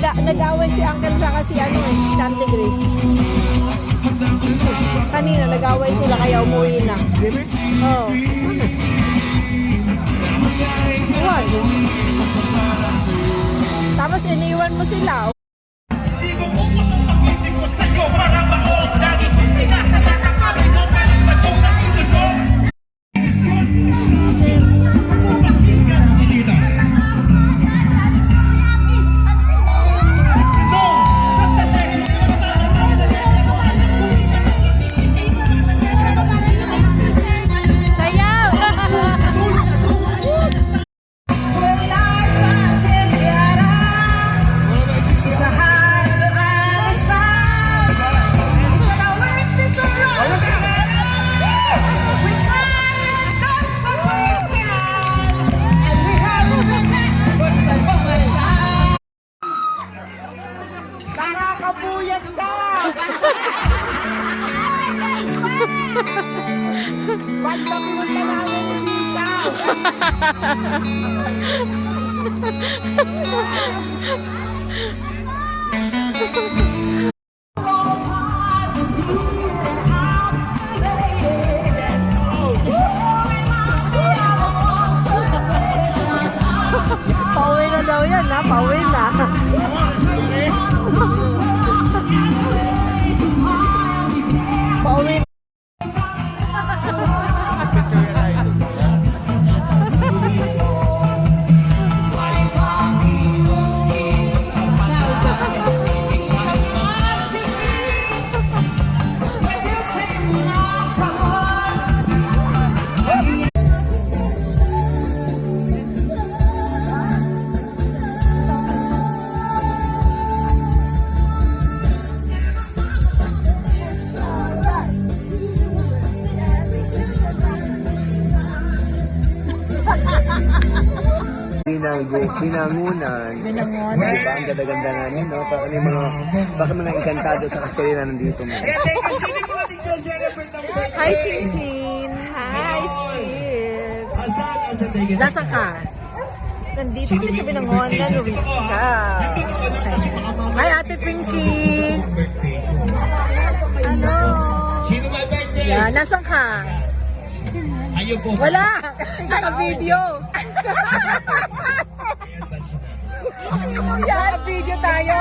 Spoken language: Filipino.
Nag-away si Uncle sa kasi ano eh, si Auntie Grace. Kanina nag-away sila kaya umuwi na. Oo. Iwan. Tapos iniwan mo sila. Nakakapuyat ka! Banda pumunta namin dito! Pauwi na daw yan ha, pauwi na. Pauwi na. Binangunan. Diba? Ang ganda-ganda namin, no? Baka mga engkantado sa Castellana nandito mo. Hi, Tintin. Hi, sis. Nasaan ka? Nandito kami sa Binangonan, Luisa. Hi, Ate Pinky. Ano? Sino may birthday? Yan, nasaan ka? Ayun po. Wala! Naka-video. Naka-video tayo.